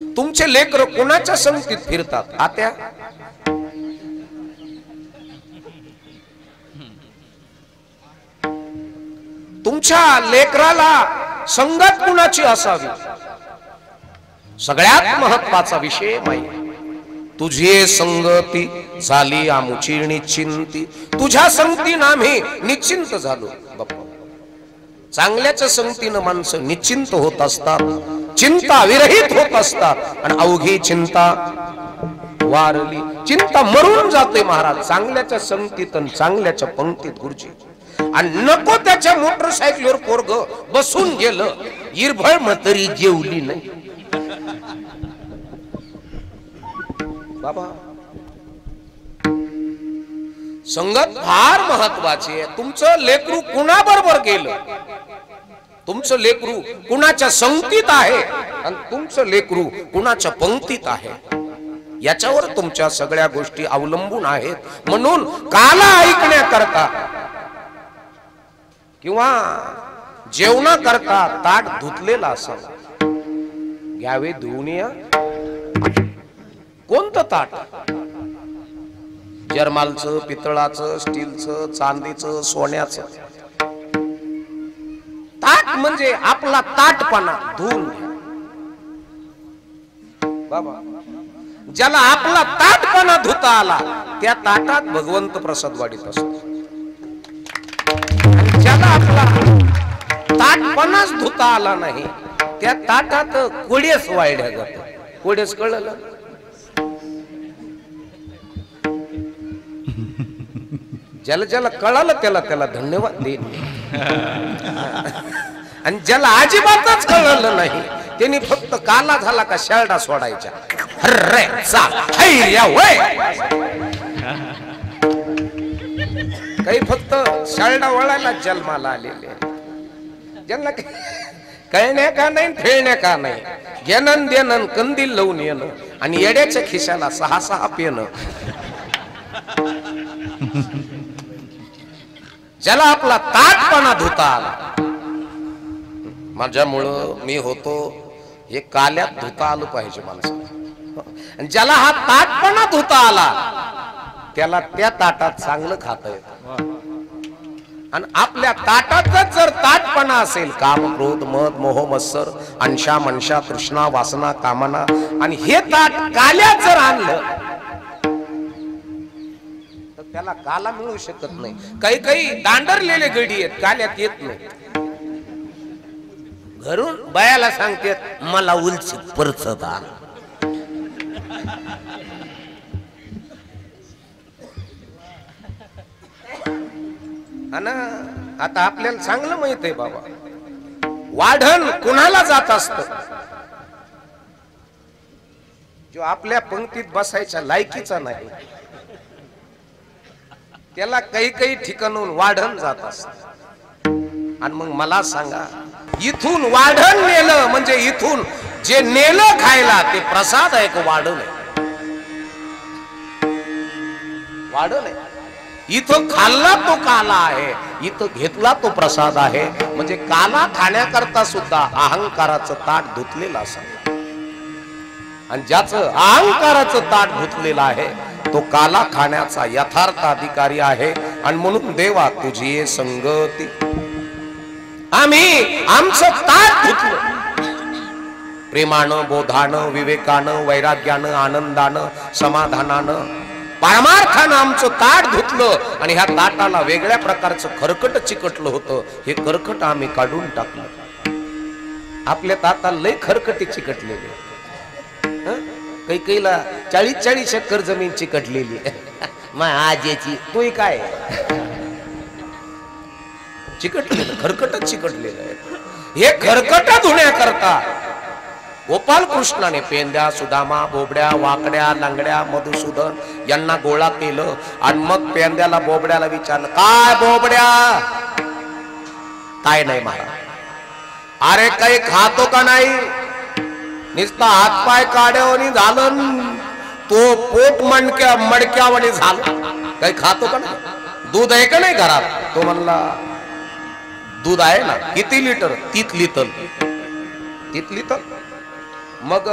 तुमचे लेकर कोणाच्या संगतीत फिरतात? आत्या, तुमच्या लेकराला संगत कुणाची असावी? सगळ्यात महत्वाचा विषय माहिती. तुझे संगती झाली आमुची निश्चिंती. तुझ्या संगतीनं आम्ही निश्चिंत झालो बाप्पा. चांगल्याच्या संगतीनं माणसं निश्चिंत होत असतात, चिंता विरहित होत असतात. आणि अवघी चिंता वारली, चिंता मरून जाते महाराज चांगल्याच्या संगतीत आणि चांगल्याच्या पंक्तीत. गुरुजी, आणि नको त्याच्या मोटरसायकलीवर पोरग बसून गेलं, इरभळ म्हातारी जेवली नाही बाबा. संगत फार महत्वाची आहे. तुमचं लेकरू कुणाबरोबर गेलं, तुमचं लेकरू कुणाच्या संगतीत आहे आणि तुमचं लेकरू कुणाच्या पंक्तीत आहे, याच्यावर तुमच्या सगळ्या गोष्टी अवलंबून आहेत. म्हणून काला ऐकण्याकरता किंवा जेवणा करता ताट धुतलेला असावा. घ्यावे धुवून या. कोणतं ताट? जर्मालचं, पितळाचं, स्टीलचं, चांदीचं, सोन्याचं ताट म्हणजे आपला ताटपणा धुवून घ्या बाबा. ज्याला आपला ताटपणा धुता आला त्या ताटात भगवंत प्रसाद वाढीत असतो. ज्याला आपला ताटपणाच धुता आला नाही त्या ताटात कोडेस वाढल्या जात. कोडेस कळलं? ज्याला ज्याला कळालं त्याला त्याला धन्यवाद देईन. आणि ज्याला अजिबातच कळलं नाही त्यांनी फक्त काला झाला का शेरडा सोडायच्या. अरे चाल काही फक्त शेरडा वळायला जन्माला आलेले. ज्यांना कळण्या का नाही, फेळण्या का नाही, घेणं देणं, कंदील लावून येणं आणि येड्याच्या खिशाला 6-6 पेन. ज्याला आपला ताटपणा धुता आला, माझ्यामुळं मी होतो हे काल्यात धुता आलं पाहिजे माणसाला. ज्याला हा ताटपणा धुता आला त्याला त्या ताटात चांगलं खाता येतं. आणि आपल्या ताटातच जर ताटपणा असेल, काम क्रोध मद मोह मत्सर अंशा मनशा तृष्णा वासना कामना, आणि हे ताट काल्यात जर आणलं तर त्याला काला मिळू शकत नाही. काही काही दांडरलेले गडी आहेत, काल्यात येत नाही. घरून बायाला सांगतात मला उलची परचत आण. आता आपल्याला चांगलं माहित आहे बाबा, वाढण कुणाला जात असत? जो आपल्या पंक्तीत बसायच्या लायकीचा नाही त्याला काही काही ठिकाणून वाढण जात असत. आणि मग मला सांगा, इथून वाढण नेलं म्हणजे इथून जे नेलं खायला ते प्रसाद आहे का वाढण आहे? वाढण आहे. इथं खाल्ला तो काला आहे, इथं घेतला तो प्रसाद आहे. म्हणजे काला खाण्याकरता सुद्धा अहंकाराचं ताट धुतलेलं असावं. आणि ज्याचं अहंकाराचं ताट धुतलेलं आहे तो काला खाण्याचा यथार्थ अधिकारी आहे. आणि म्हणून देवा तुझी संगती आम्ही आमचं ताट धुतलं. प्रेमानं, बोधानं, विवेकानं, वैराग्यानं, आनंदानं, समाधानानं, परमार्थानं आमचं ताट धुतलं. आणि ह्या ताटाला वेगळ्या प्रकारचं खरकट चिकटलं होतं, हे खरकट आम्ही काढून टाकलं. आपल्या ताटाला लय खरकटी चिकटलेली, काही काहीला 40-40 एकर जमीन चिकटलेली. मग आजेची तोही काय चिकटलेलं, खरकटच चिकटलेलं आहे. हे खरकट धुण्याकरता गोपाल कृष्णाने पेंद्या, सुदामा, बोबड्या, वाकड्या, लांगड्या, मधुसूदन यांना गोळा केलं. आणि मग पेंद्याला बोबड्याला विचारलं, काय बोबड्या? काय नाही महाराज. अरे काही खातो का नाही? नुसता हातपाय काढ्यावानी झालं, तो पोट मडक्यावानी झालं. काही खातो का नाही? दूध आहे का नाही घरात? तो म्हणला दूध आहे ना. किती लिटर? 30 लिटर. 30 लिटर. मग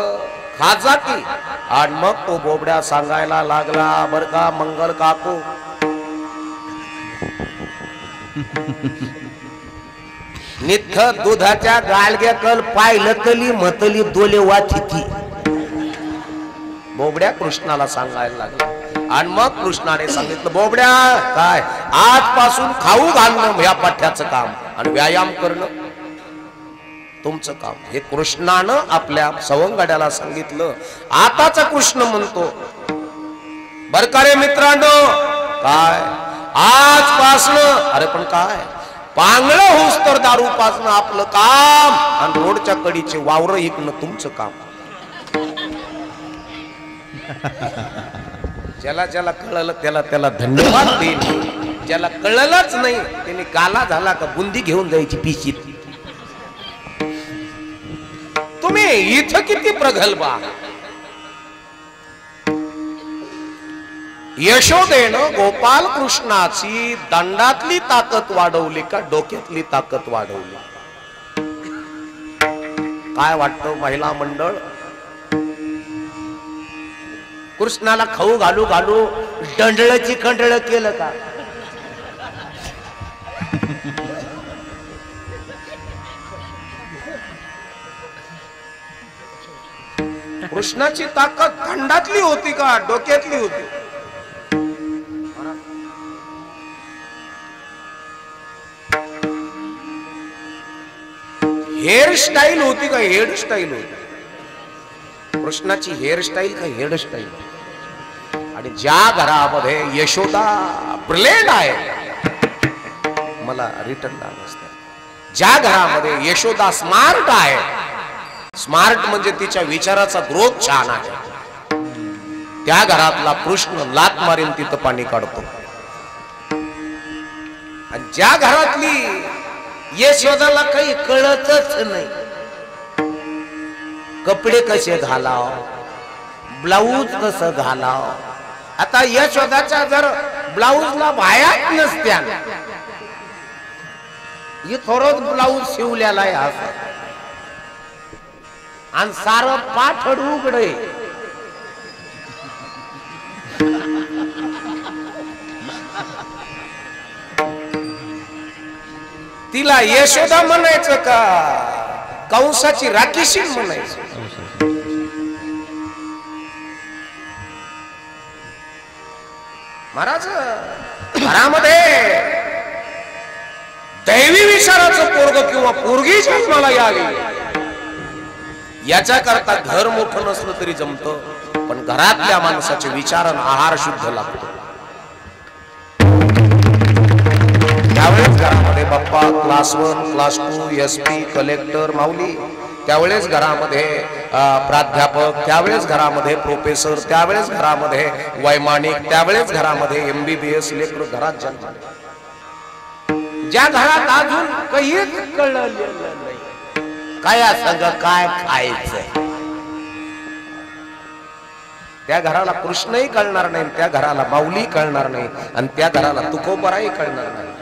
खाजा की. आणि मग तो बोबड्या सांगायला लागला, बर का मंगल काकू, निथ दुधाच्या गालग्याकल पाहिलं तली मतली दोले वाचिती. बोबड्या कृष्णाला सांगायला लागला. आणि मग कृष्णाने सांगितलं, बोबड्या काय आजपासून खाऊ घालणं या पाठ्याचं काम आणि व्यायाम करणं तुमचं काम. हे कृष्णानं आपल्या सवंगड्याला सांगितलं. आताचा कृष्ण म्हणतो, बर का रे मित्रांनो, काय आजपासनं, अरे पण काय पांगळ होस तर दारू पाजणं आपलं काम आणि रोडच्या कडीचे वावर इकणं तुमचं काम. ज्याला ज्याला कळलं त्याला त्याला धन्यवाद देईन. ज्याला कळलंच नाही त्याने काला झाला का बुंदी घेऊन जायची पिशीत. तुम्ही इथं किती प्रगल्भा. यशोदेनं गोपाल कृष्णाची दंडातली ताकद वाढवली का डोक्यातली ताकद वाढवली? काय वाटतं महिला मंडळ? कृष्णाला खाऊ घालू घालू दंडळची खंडळ केलं का? कृष्णाची ताकद खंडातली होती का डोक्यातली होती? हेअरस्टाईल होती का हेअरस्टाईल होती? कृष्णाची हेअरस्टाईल का हेअरस्टाईल? आणि ज्या घरामध्ये यशोदा ब्रिलियंट आहे, मला रिटर्न असतं, ज्या घरामध्ये यशोदा स्मार्ट आहे, स्मार्ट म्हणजे तिच्या विचाराचा ग्रोथ छान आहे, त्या घरातला कृष्ण लात मारीन तिथं पाणी काढतो. आणि ज्या घरातली यशोदाला काही कळतच नाही, कपडे कसे घालाव, ब्लाऊज कसं घालाव. आता यशोदाच्या जर ब्लाऊजला बायाच नसत्या, ही थोडं ब्लाऊज शिवलेला आहे असं, आणि सारं पाठड उघडे. तिला यशोदा म्हणायचं का कंसाची राखीशील म्हणायचं? महाराज, घरामध्ये दैवी विचाराचं पोरग किंवा पोरगी जन्माला यावी याच्या करता घर मोठं नसलं तरी जमतं, पण घरातल्या माणसाचे विचार आणि आहार शुद्ध लागतो. त्यावेळेस घरामध्ये बाप्पा क्लास 1 क्लास 2 SP कलेक्टर माऊली, त्यावेळेस घरामध्ये प्राध्यापक, त्यावेळेस घरामध्ये प्रोफेसर, त्यावेळेस घरामध्ये वैमानिक, त्यावेळेस घरामध्ये MBBS लेकर घरात जन्मले. ज्या घरात अजून काहीच कळलं नाही काय असं काय खायचं, त्या घराला कृष्णही कळणार नाही, त्या घराला माऊली कळणार नाही, आणि त्या घराला तुकोबराही कळणार नाही.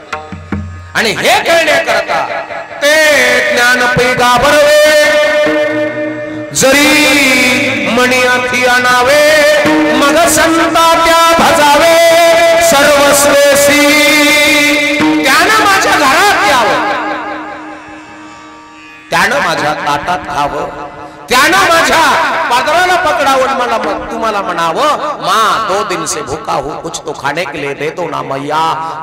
आणि हे कळण्याकरता ते ज्ञान पैगा भरवे, जरी मणी अथी आणावे, मग संता त्या भजावे सर्वस्वेसी. त्यानं माझ्या घरात यावं, त्यानं माझ्या ताटात खावं, त्यानं माझ्या पादराला पकडावं, मला तुम्हाला म्हणावं, माँ 2 दिन से भूखा हूं, कुछ तो खाने के लिए दे दो ना मैया,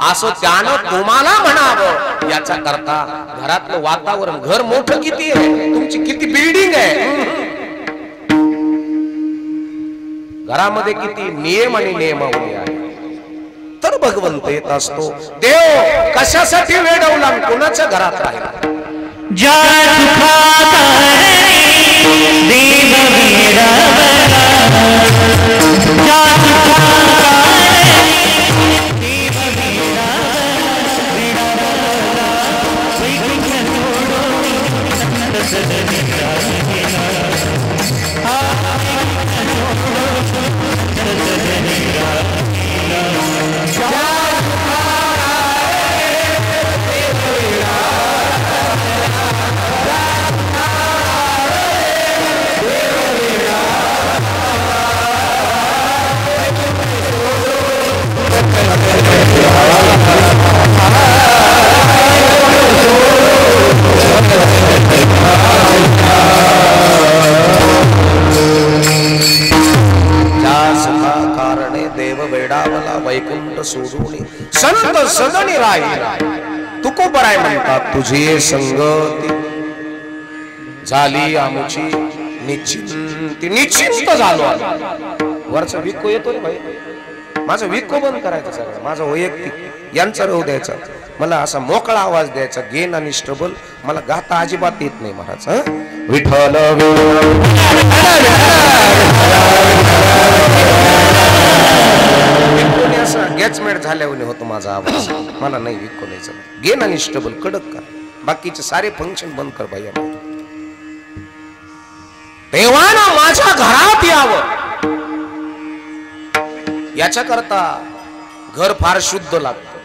असं त्यानं तुम्हाला म्हणावं. याच्या करता घरातलं वातावरण, घर मोठं किती आहे, तुमची किती बिल्डिंग आहे, घरामध्ये किती नियम आणि नियमावली आहे, तर भगवंत येत असतो. देव कशासाठी वेडवला, कोणाच्या घरात राहिला? ज्या देव वैकुंठ सोडून संत सदनी राहिला तुकोबराय म्हणतात तुझी संगती झाली आमची निश्चिंत झालो. वरचा विक्को येतो रे भाई, माझं विक्को बंद करायचं सगळं, माझं वैयक्तिक यांचा राहू द्यायचा, मला असा मोकळा आवाज द्यायचा, गेन आणि स्ट्रबल मला गाता अजिबात येत नाही महाराज. विठ्ठल असं गॅचमेट झाल्यावर होतो माझा आवाज, मला नाही विक्को नाही चालत. गेन आणि स्ट्रबल कडक कर, बाकीचे सारे फंक्शन बंद कर भाई. देवानं माझ्या घरात यावं याच्या करता घर फार शुद्ध लागतं.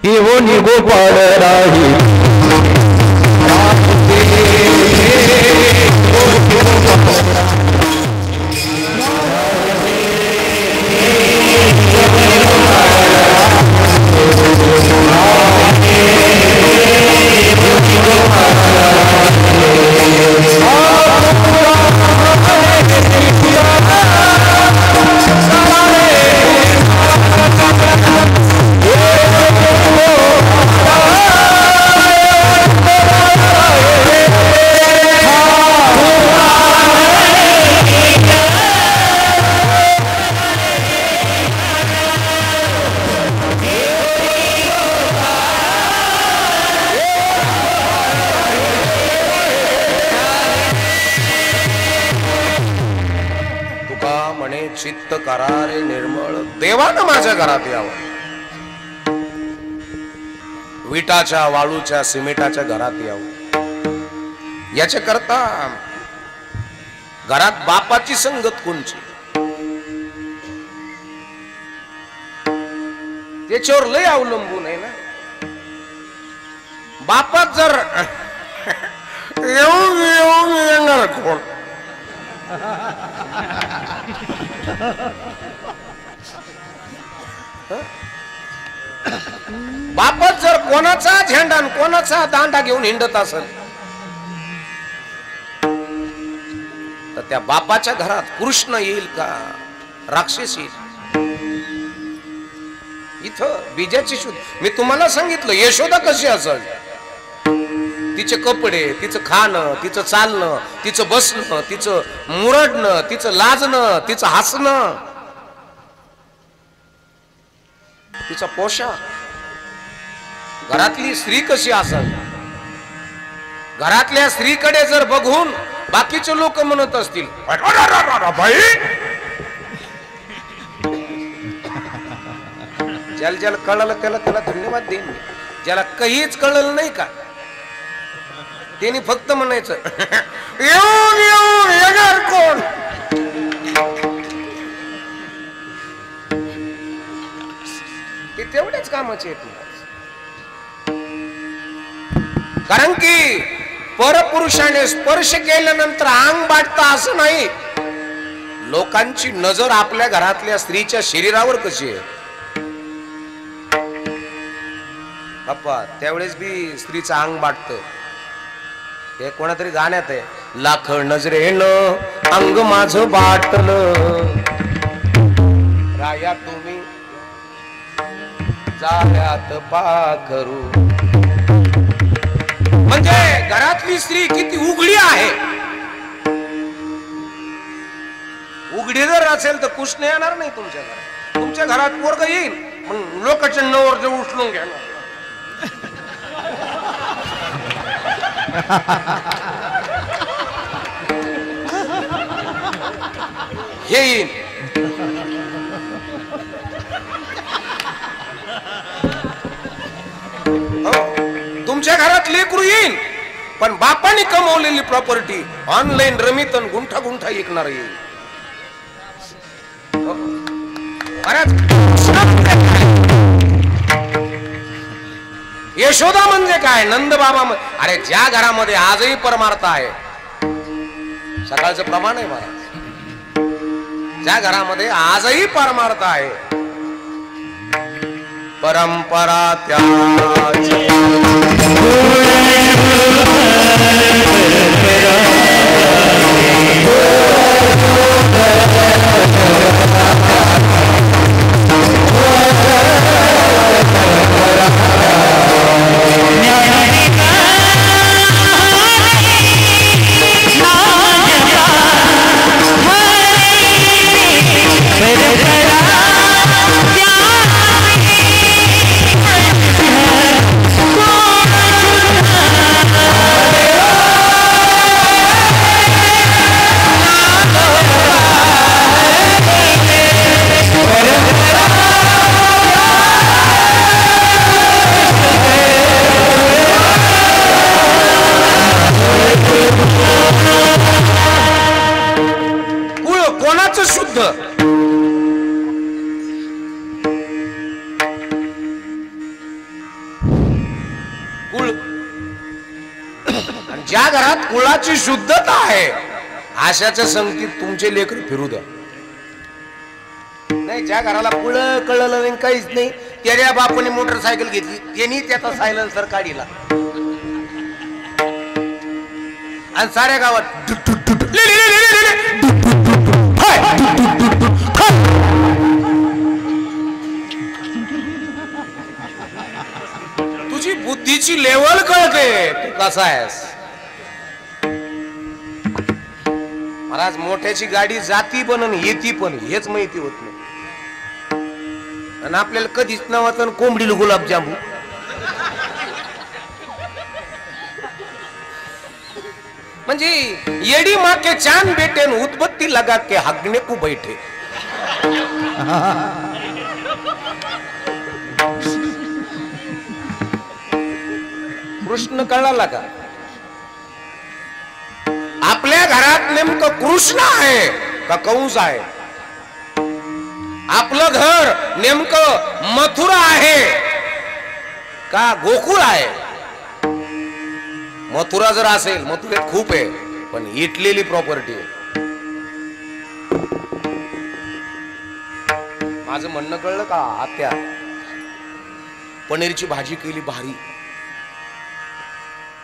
येवो निगोपाळ राही चित्त करारे निर्मळ. देवानं माझ्या घरात यावं, विटाच्या वाळूच्या सिमेंटाच्या घरात यावं याच्या करता घरात बापाची संगत कोणची त्याच्यावर लय अवलंबून आहे ना. बापात जर येऊन येणार कोण, बापच जर कोणाचा झेंडा कोणाचा दांडा घेऊन हिंडत असेल तर त्या बापाच्या घरात कृष्ण येईल का राक्षस येईल. इथं बीजाची शुद्ध. मी तुम्हाला सांगितलं यशोदा कशी असेल, तिचे कपडे, तिचं खाणं, तिचं चालणं, तिचं बसणं, तिचं मुरडणं, तिचं लाजणं, तिचं हसणं, तिचा पोशाख. घरातली स्त्री कशी असेल, घरातल्या स्त्रीकडे जर बघून बाकीचे लोक म्हणत असतील बाई, ज्याला ज्याला कळलं त्याला त्याला धन्यवाद देईन. ज्याला काहीच कळलं नाही का त्यांनी फक्त म्हणायचं येऊन येऊन येणार कोण. ते तेवढेच कामाचे आहेत. कारण की परपुरुषाने स्पर्श केल्यानंतर अंग बाटता असं नाही. लोकांची नजर आपल्या घरातल्या स्त्रीच्या शरीरावर कशी आहे बाप्पा, त्यावेळेस बी स्त्रीचं अंग बाटतं. हे कोणातरी गाण्यात आहे, लाख नजरेनं अंग माझं बाटलं राया तुम्ही जाळ्यात पाखरू. म्हणजे घरातली स्त्री किती उघडी आहे. उघडी जर असेल तर कृष्ण येणार नाही तुमच्या घरात. तुमच्या घरात पोरग येईल मग लोकांच्या नवर जर उचलून घेणार. हे येईल तुमच्या घरात लेकरू येईल पण बापाने कमवलेली प्रॉपर्टी ऑनलाईन रमीत गुंठा गुंठा ऐकणार येईल. यशोदा म्हणजे काय, नंद बाबा. अरे ज्या घरामध्ये आजही परमार्थ आहे, सकाळचं प्रमाण आहे महाराज, ज्या घरामध्ये आजही परमार्थ आहे, परंपरा त्याची कोणाचं शुद्ध? कुळ. आणि ज्या घरात कुळाची शुद्धता आहे अशाच्या संगतीत तुमचे लेकर फिरू द्या. नाही, ज्या घराला कुळ कळलं नाही, काहीच नाही, त्याच्या बापाने मोटरसायकल घेतली, त्यांनी त्याचा सायलेन्सर काढला आणि साऱ्या गावात तुझी बुद्धीची लेवल कळते तू कसा आहेस. महाराज, मोठ्याची गाडी जाती पण आणि येती पण हेच माहिती होत नाही. आणि आपल्याला कधीच नव्हतं कोंबडीला गुलाबजामू. म्हणजे येडी माँ के चांद बेटे उदबत्ती लगा के हगने को बैठे. कृष्ण कळला का? आपल्या घरात नेमकं कृष्ण आहे का कंस आहे? आपलं घर नेमकं मथुरा आहे का गोकुळ आहे? मथुरा जर असेल, मथुरेत खूप आहे पण इटलेली प्रॉपर्टी आहे. माझं म्हणणं कळलं का? आत्या पनीरची भाजी केली भारी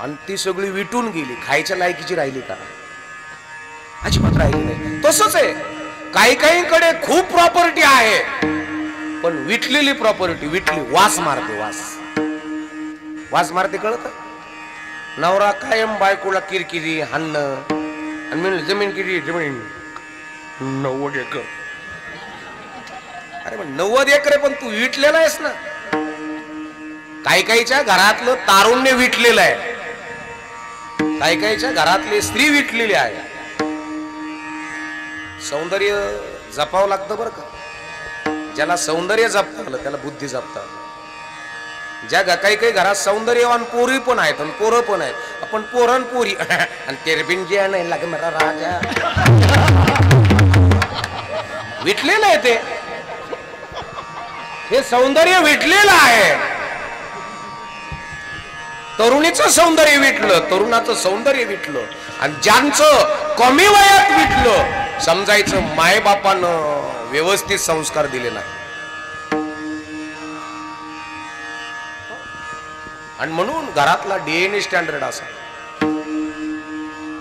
आणि ती सगळी विटून गेली, खायच्या लायकीची राहिली का? अजिबात राहिली नाही. तसंच आहे, काही काहींकडे खूप प्रॉपर्टी आहे पण विटलेली प्रॉपर्टी विटली, वास मारते. वास मारते, कळत? नवरा कायम बायकोला किरकिरी हाणणं आणि म्हणलं जमीन किती, जमीन 90 एकर. अरे पण 90 एकर पण तू विटलेला आहेस ना. काही काहीच्या घरातलं तारुण्य विटलेलं आहे, काही काहीच्या घरातली स्त्री विटलेली आहे. सौंदर्य जपावं लागतं बरं का. ज्याला सौंदर्य जपता आलं त्याला बुद्धी जपता आलं. ज्या काही काही घरात सौंदर्यवान पोरी पण आहेत आणि पोरं पण आहेत, आपण पोरण पोरी आणि तेरबिन जे नाही लागे मला राजा विटलेलं आहे. ते हे सौंदर्य विटलेलं आहे. तरुणीचं सौंदर्य विटलं, तरुणाचं सौंदर्य विटलं आणि ज्यांचं कमी वयात विटलं समजायचं मायबापानं व्यवस्थित संस्कार दिले नाही. आणि म्हणून घरातला डीएनए स्टँडर्ड असा,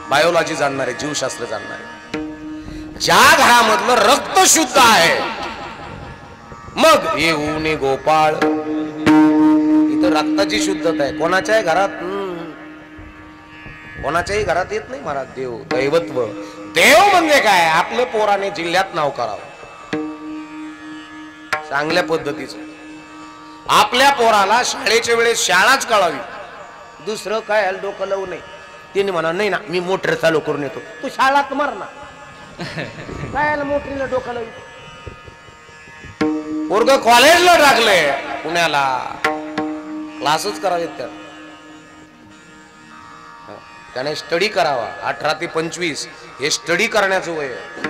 बायोलॉजी जाणणारे, जीवशास्त्र जाणणारे. ज्या घरामधलं रक्त शुद्ध आहे मग हे ऊने गोपाळ, इथं रक्ताची शुद्धता आहे. कोणाच्याही घरात कोणाच्याही घरात येत नाही महाराज देव, दैवत्व. देव म्हणजे काय? आपल्या पोराने जिल्ह्यात नाव करावं चांगल्या पद्धतीचं. आपल्या पोराला शाळेच्या वेळेस शाळाच कळावी, दुसरं काय डोकं लावू नये. तिने म्हणा नाही ना मी मोटर चालू करून येतो, तू शाळात मार ना. काय मोटरीला डोकं लावी? पोरग कॉलेजला टाकलंय पुण्याला, क्लासच करावेत त्याने स्टडी करावा. 18 ते 25 हे स्टडी करण्याचं वय आहे,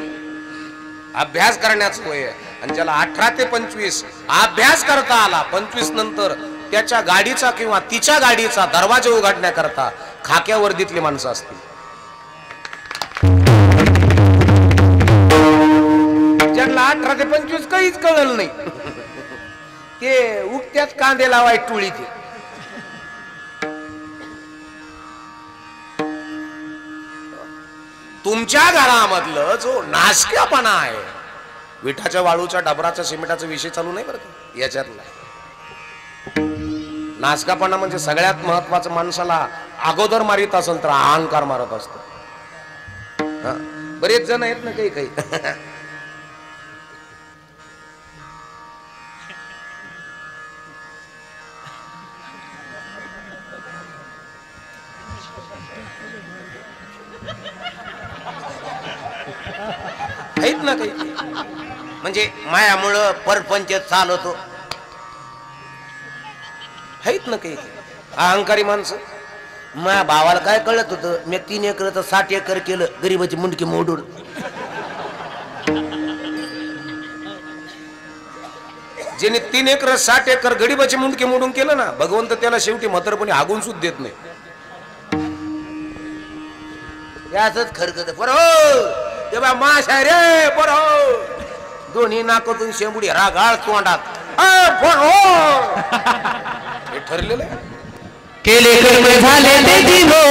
अभ्यास करण्याचं वय आहे. आणि ज्याला 18 ते 25 अभ्यास करता आला, 25 नंतर त्याच्या गाडीचा किंवा तिच्या गाडीचा दरवाजा उघडण्याकरता खाक्या वर्दीतली माणसं असतील. ज्यांना 18 ते 25 काहीच कळलं नाही ते उगत्यात कांदे लावाय टोळी. ते तुमच्या घरामधलं जो नाशक्यापणा आहे, विठाच्या वाळूच्या डबराच्या सिमेंटाचा विषय चालू नाही बरं का याच्यातला. नाशकापणा म्हणजे सगळ्यात महत्वाचं, माणसाला अगोदर मारित असेल तर अहंकार मारत असतो. बरेच जण आहेत ना काही काही आहेत ना काही, म्हणजे मायामुळं परपंच चालवतो, आहेत ना काही अहंकारी माणसं. माझ्या भावाला काय कळत होतं, मी 3 एकर 60 एकर केलं, गरीबाची मुंडकी मोडून. ज्याने 3 एकर 60 एकर गडीबाचे मुंडके मोडून केलं ना, भगवंत त्याला शेवटी म्हातारपणी हागून सुद्धा देत नाही. याच खरकत पर हो तेव्हा माशा रे पर हो दोन्ही नाकातून शेंबुडी रागाळ तोंडात हे ठरलेलं आहे. केले कर्म झाले ते जीवो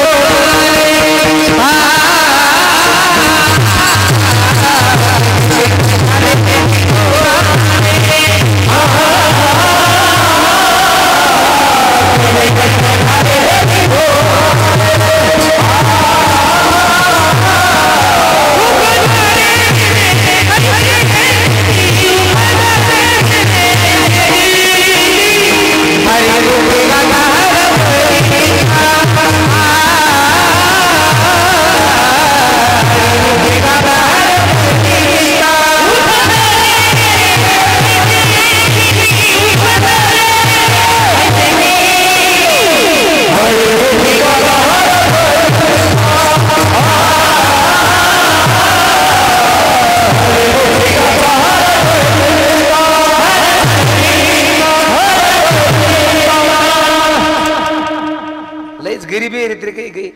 गरीबी आहे रे काही काही.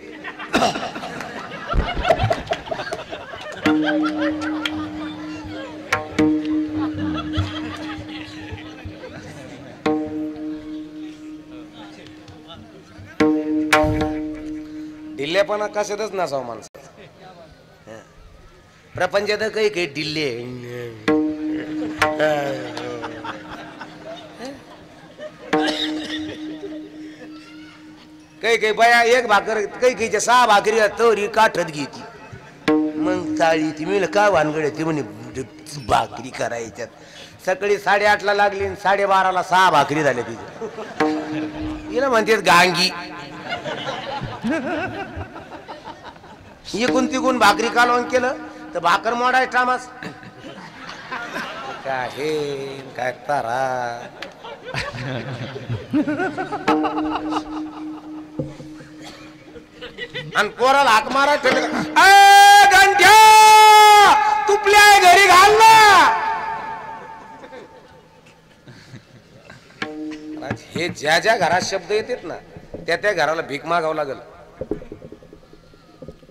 डिल्लेपणा कशातच नसावं माणसं. प्रपंचात काही काही डिल्ले काही काही बाया एक भाकर काही काही 6 भाकरी तरी काठत घेती मग चाळी ती मी का वानगड ती म्हणे भाकरी करायच्यात. सकाळी 8:30ला लागली 12:30ला 6 भाकरी झाल्या तिच्या. तिला म्हणते गांगी. इकून तिकून भाकरी कालवण केलं तर भाकर मोडाय टामास काय हे काय तारा. आणि पोराला हाक मारा गंठ्या तुपल्या घरी घाल ना. हे ज्या ज्या घरात शब्द येतात ना त्या त्या घराला भीक मागावं लागल.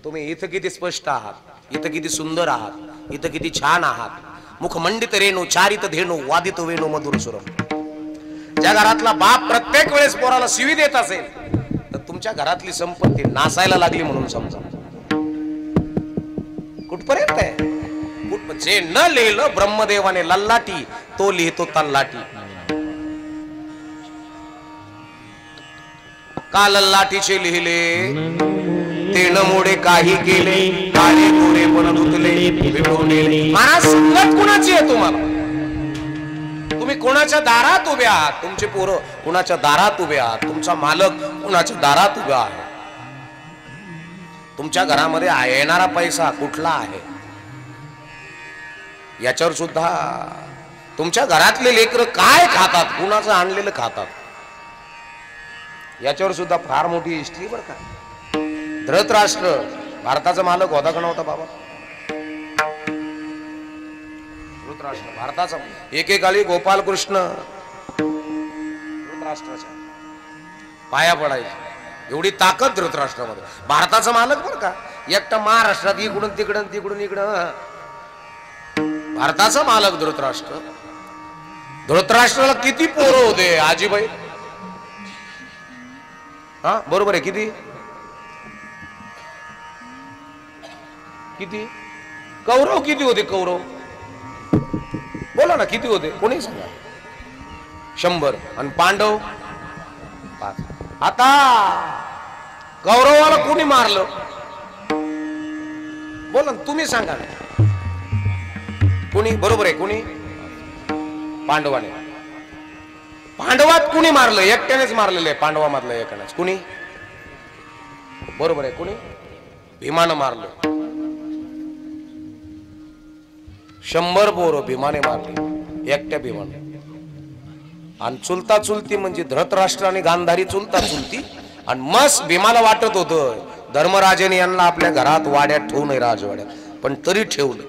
तुम्ही इथं किती स्पष्ट आहात, इथं किती सुंदर आहात, इथं किती छान आहात. मुखमंडित रेणू चारित धेणू वादित वेणू मधुर सुरम. ज्या घरातला बाप प्रत्येक वेळेस पोराला शिवी देत असेल तर तुमच्या घरातली संपत्ती नासायला लागली म्हणून समजा. कुठपर्यंत आहे? जे न लिहिलं ब्रह्मदेवाने लल्लाटी तो लिहितो तल्लाटी. का लल्लाटीचे लिहिले ते न मोडे काही केले काळे गोरे पण धुतले विठवले. महाराज संगत कुणाची आहे तुम्हाला? तुम्ही कोणाच्या दारात उभे आहात? तुमचे पोरं कुणाच्या दारात उभे आहात? तुमचा मालक कुणाच्या दारात उभा आहे? तुमच्या घरामध्ये येणारा पैसा कुठला आहे याच्यावर सुद्धा. तुमच्या घरातले लेकरं काय खातात, कुणाचं आणलेलं खातात याच्यावर सुद्धा फार मोठी हिस्ट्री बरं का. धृतराष्ट्र भारताचा मालक होता का नव्हता बाबा? धृतराष्ट्र भारताचा एकेकाळी गोपालकृष्ण धृतराष्ट्राच्या पाया पडायचे. एवढी ताकद धृतराष्ट्रामध्ये. भारताचा मालक बरं का. एकटा महाराष्ट्रात इकडून तिकडून तिकडून इकडं भारताचा मालक धृतराष्ट्र. धृतराष्ट्राला किती पोरं होते आजीबाई? हा बरोबर आहे. किती किती कौरव किती होते? कौरव बोला ना किती होते? कोणी सांगा. 100. आणि पांडव 5. आता कौरवाला कोणी मारलं? बोला ना तुम्ही सांगा ना. कोणी? बरोबर आहे. कोणी? पांडवाने. पांडवात कुणी मारलं? एकट्यानेच मारलेलं आहे पांडवामधलं एकानेच. कुणी? बरोबर आहे. कुणी? भीमानं मारलं. 100 पोरं भीमाने मारली एकट्या भीमाने. आणि चुलता चुलती म्हणजे धृतराष्ट्र आणि गांधारी चुलता चुलती. आणि मस्त भीमाला वाटत होतं धर्मराजाने यांना आपल्या घरात वाड्यात ठेवू नये राजवाड्यात, पण तरी ठेवलं.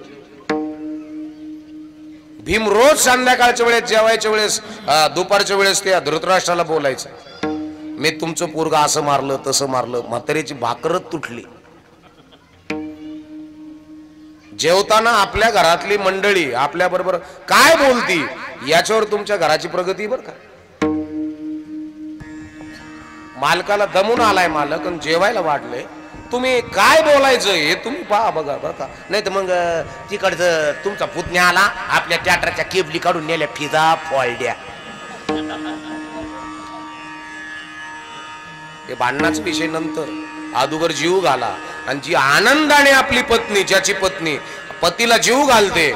भीम रोज संध्याकाळच्या वेळेस, जेवायच्या वेळेस, दुपारच्या वेळेस त्या धृतराष्ट्राला बोलायचं, मी तुमचं पोरगा असं मारलं तसं मारलं. म्हातारीची भाकरच तुटली. जेवताना आपल्या घरातली मंडळी आपल्या बरोबर काय बोलती याच्यावर तुमच्या घराची प्रगती बर का. मालकाला दमून आलाय मालक आणि जेवायला वाढलंय, तुम्ही काय बोलायचं हे तुम्ही पहा बघा बरं का. नाही तर मग तिकडचं तुमचा पुतण्या आला, आपल्या ट्रॅक्टरच्या केबली काढून नेल्या, फिजा फॉल्ड्या. हे भांडणाचा विषय नंतर. अगोदर जीव घाला. आणि जी आनंदाने आपली पत्नी, ज्याची पत्नी पतीला जीव घालते,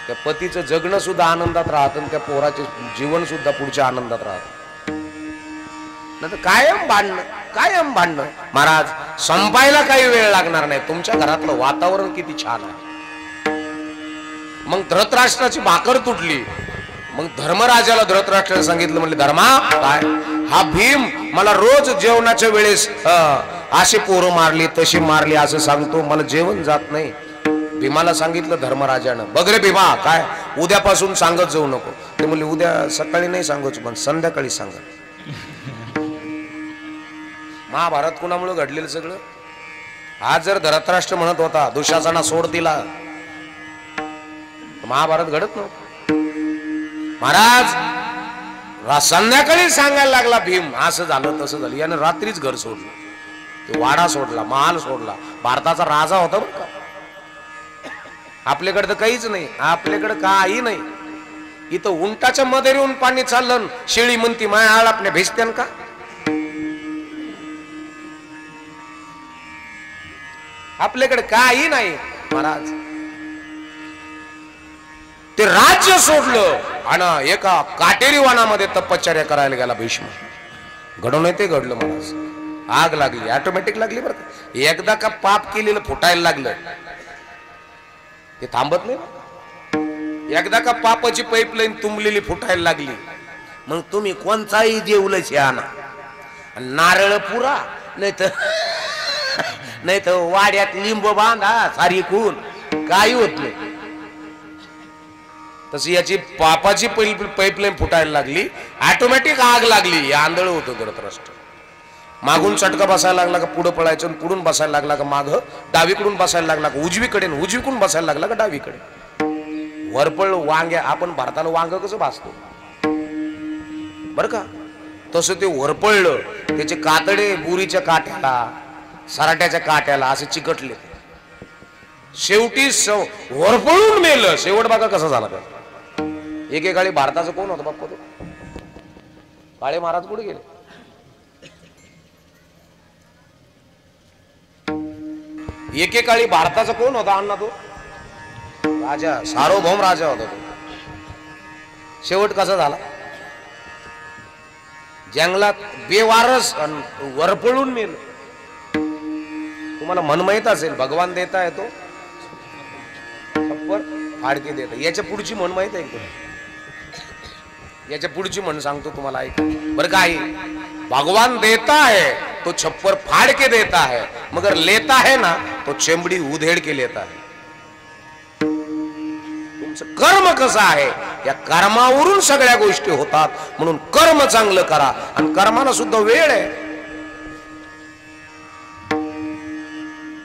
त्या पतीचं जगणं सुद्धा आनंदात राहतं आणि त्या पोराचे जीवन सुद्धा पुढच्या आनंदात राहतं. नाही तर कायम भांडणं, कायम भांडणं. महाराज संपायला काही वेळ लागणार नाही. तुमच्या घरातलं वातावरण किती छान आहे. मग धृतराष्ट्राची भाकर तुटली. मग धर्मराजाला धृतराष्ट्राने सांगितलं, म्हणले धर्मा काय हा भीम मला रोज जेवणाच्या वेळेस अशी पोरं मारली तशी मारली असं सांगतो, मला जेवण जात नाही. भीमाला सांगितलं धर्मराजानं, बघ रे भीमा काय उद्यापासून सांगत जाऊ नको. ते म्हणले उद्या सकाळी नाही सांगायचं पण संध्याकाळी सांगा. महाभारत कुणामुळे घडलेलं सगळं. आज जर धृतराष्ट्र म्हणत होता दुशासना सोड तिला, महाभारत घडत नव्हतं. महाराज संध्याकाळी सांगायला लागला भीम असं झालं तसं झालं. यानं रात्रीच घर सोडलं, ते वाडा सोडला, महाल सोडला. भारताचा राजा होता बरं का. आपल्याकडे तर काहीच नाही, आपल्याकडे काही नाही. इथं उंटाच्या मध्ये येऊन पाणी चाललं, शेळी म्हणती माया आळ आपल्या भेसत्यान का. आपल्याकडे काही नाही महाराज. ते राज्य सोडलं आणि एका काटेरी वनामध्ये तपश्चर्या करायला गेला भीष्म. घडून ते घडलं महाराज. आग लागली, ऑटोमॅटिक लागली बरं का. एकदा का पाप केलेलं फुटायला लागलं ते थांबत नाही. एकदा का पापाची पाईपलाईन तुंबलेली फुटायला लागली, मग तुम्ही कोणताही देऊलच आणा, नारळ पुरा, नाही तर वाड्यात लिंब बांधा, सारी खून काही होत नाही. तशी याची पापाची पाईपलाईन फुटायला लागली, ऑटोमॅटिक आग लागली. आंधळ होतं धृतराष्ट्र. मागून चटका बसायला लागला का पुढं पळायचं, पुढून बसायला लागला का माग, डावीकडून बसायला लागला का उजवीकडे, उजवीकडून बसायला लागला का डावीकडे. वरपळ वांग्या, आपण भारताला वांग कसं भासतो बर का, तसं ते वरपळलं. त्याचे कातडे बुरीच्या काट्याला, सराट्याच्या काट्याला असे चिकटले. शेवटी वरपळून मेलं. शेवट बघा कसा झाला. एकेकाळी भारताचं कोण होतं बाप्पा, तो काळे महाराज कुठे गेले. एकेकाळी भारताचा कोण होता अण्णा, तो राजा, सार्वभौम राजा होता तो. शेवट कसा झाला, जंगलात बेवारस वरपळून मेल. तुम्हाला मन माहित असेल, भगवान देता है तो छप्पर फाडके देता. याच्या पुढची म्हण माहित आहे का? याच्या पुढची म्हण सांगतो तुम्हाला, ऐक बरं काय. भगवान देता है तो छप्पर फाड़ के देता है, मगर लेता है ना तो चेंबडी उधेड़ के लेता है. तुमचं कर्म कसं आहे, या कर्मावरून सगळ्या गोष्टी होतात. म्हणून कर्म चांगलं करा. आणि कर्माला सुद्धा वेळ आहे.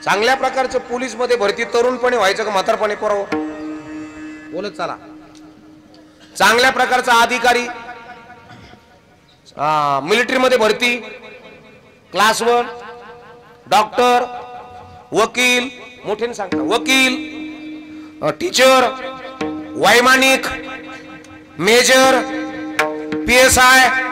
चांगल्या प्रकारचं पोलीस मध्ये भरती तरुणपणे व्हायचं का म्हातारपणे पोरावं बोलत चला. चांगल्या प्रकारचा अधिकारी मिलिटरी मध्ये भरती, क्लास 1, डॉक्टर, वकील, मोठ्याने सांगता वकील, टीचर, वैमानिक, मेजर, PSI,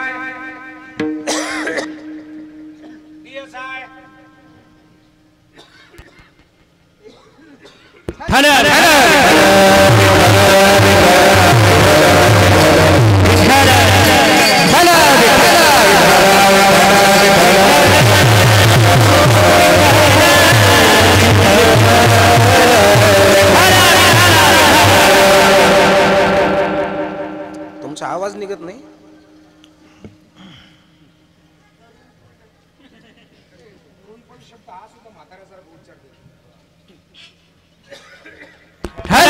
तुमचा आवाज निघत नाही. हर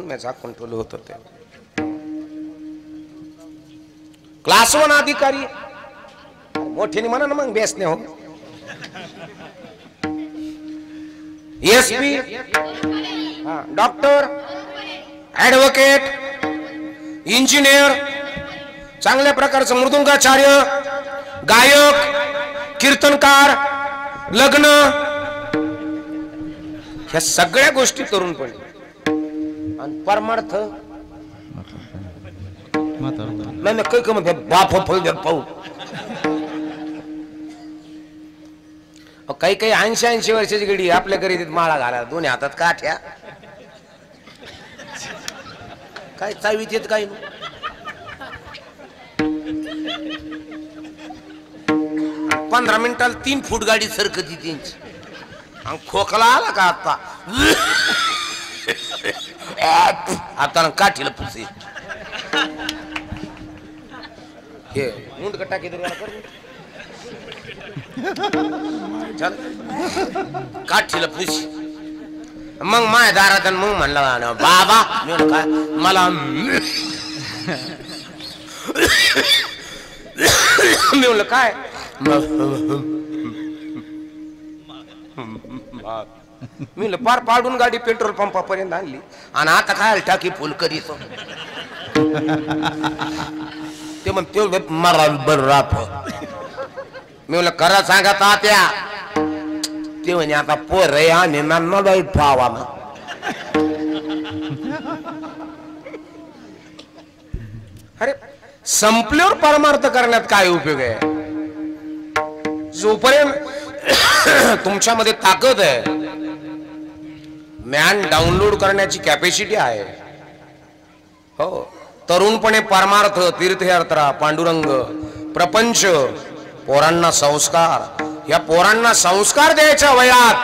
मी झाकून ठेवलं होतं ते. क्लास 1 अधिकारी मोठ्याने म्हणा ना मग बेसने हो. एसपी, डॉक्टर, ऍडव्होकेट, इंजिनियर, चांगल्या प्रकारचं मृदुंगाचार्य, गायक, कीर्तनकार, लग्न, ह्या सगळ्या गोष्टी तरुणपणी. आणि परमार्थ नाही काही का म्हणते बाप फळ देत पाहू. काही काही 80-80 वर्षाची गडी आपल्या घरी माळा घाला, दोन्ही हातात काठ्या, काय चावीत येत काय. 15 मिनिटाला 3 फूट गाडी सरकती त्यांची. आणि खोकला आला का आता आता काठीला पुसे हे मुंड टाकी काठीला पुसी. मग माय दारात मग म्हणला बाबा काय मला मी म्हणलं काय मी पार पाडून गाडी पेट्रोल पंपापर्यंत आणली आणि आता काय टाकी फुल करीत ते म्हण ते मारा बर राप. मी म्हणलं खरं सांगा तात्या. ते म्हणे आता पोर आणि नबाई पावा. अरे संपल्यावर परमार्थ करण्यात काय उपयोग आहे. जोपर्यंत तुमच्यामध्ये ताकद आहे, ज्ञान डाउनलोड करण्याची कॅपॅसिटी आहे, हो तरुणपणे परमार्थ, तीर्थयात्रा, पांडुरंग, प्रपंच, पोरांना संस्कार, या पोरांना संस्कार द्यायच्या वयात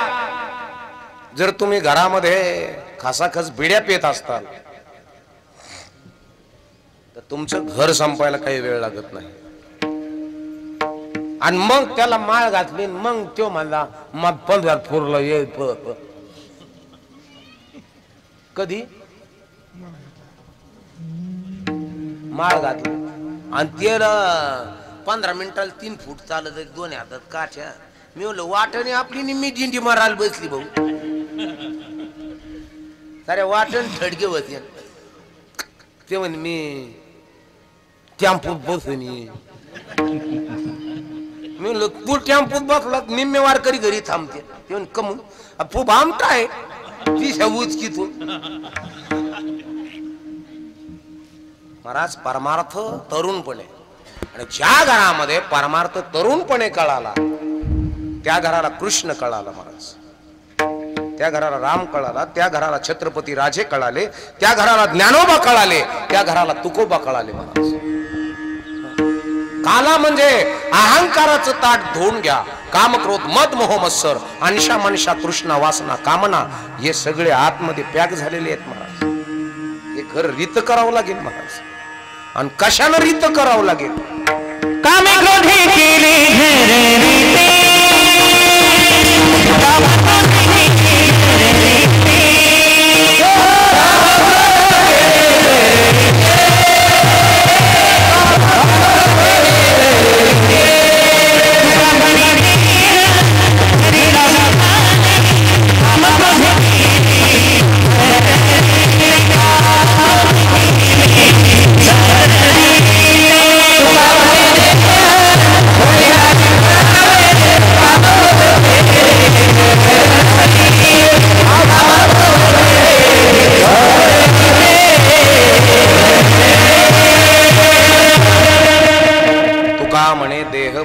जर तुम्ही घरामध्ये खासाखस बिड्या पेत असताल तर तुमचं घर संपायला काही वेळ लागत नाही. आणि मग त्याला माळ घातली, मग तो म्हणला मग 15 फुरलं ये कधी माळ घातली आणि त्याला 15 मिनिटाला 3 फूट चालत, दोन्ही हातात काठ्या. मी म्हणलं वाटणे आपली निम्मी जिंटी मारायला बसली भाऊ. सारे वाटण थडके होते. ते म्हणे मी टेम्पूत बसून ये. मी म्हणलं तू टेम्पूत बसला निम्मे वारकरी घरी थांबते. ते म्हणे कमून खूप आमटा आहे ती शबूच की तू. महाराज परमार्थ तरुणपणे, आणि ज्या घरामध्ये परमार्थ तरुणपणे कळाला त्या घराला कृष्ण कळाला महाराज, त्या घराला राम कळाला, त्या घराला छत्रपती राजे कळाले, त्या घराला ज्ञानोबा कळाले, त्या घराला तुकोबा कळाले महाराज. काला म्हणजे अहंकाराचं ताट धुवून घ्या. काम क्रोध मद मोह मत्सर अंशा मनशा तृष्णा वासना कामना हे सगळे आतमध्ये पॅक झालेले आहेत महाराज. हे घर रीत करावं लागेल महाराज. आणि कशानं रीत करावं लागेल. काम क्रोधे केले रीते,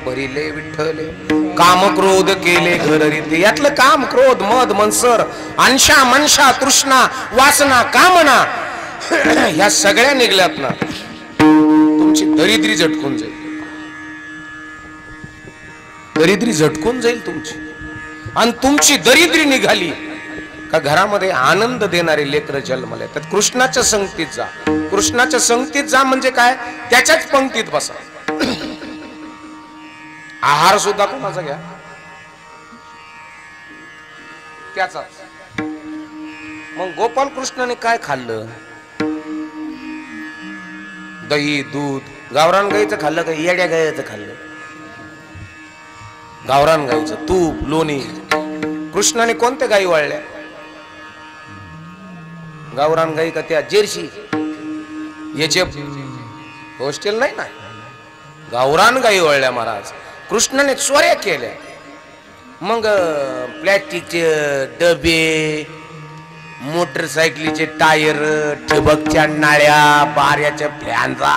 भरिले विठ्ठले काम क्रोध केले घर रीते. यातलं काम क्रोध मद मनसर अंशा मनशा तृष्णा वासना कामना ह्या सगळ्या निघल्यात ना तुमची दरिद्री झटकून जाईल. दरिद्री झटकून जाईल तुमची. आणि तुमची दरिद्री निघाली का घरामध्ये आनंद देणारे लेकर जन्मले. तर कृष्णाच्या संगतीत जा. कृष्णाच्या संगतीत जा म्हणजे काय, त्याच्याच पंक्तीत बसा. आहार सुद्धा कोणाचा घ्या, त्याचाच. मग गोपाल कृष्णाने काय खाल्लं, दही दूध गावरान गाईचं खाल्लं का येड्या गाईचं खाल्लं गावरान गाईचं तूप लोणी कृष्णाने कोणत्या गाई वाळल्या गावरान गाई का त्या जर्सी याचे हॉस्टेल नाही ना गावरान गाई वळल्या महाराज कृष्णाने चोऱ्या केल्या मग प्लॅस्टिकचे डबे मोटरसायकलीचे टायर ठिबकच्या नाळ्या बाऱ्याच्या फ्लॅनरा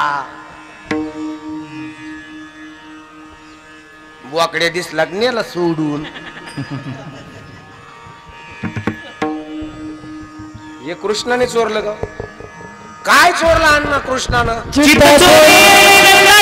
बुवाकडे दिसला नेला सोडून हे कृष्णाने चोरलं का काय चोरला अण्णा कृष्णानं चित्त चोरी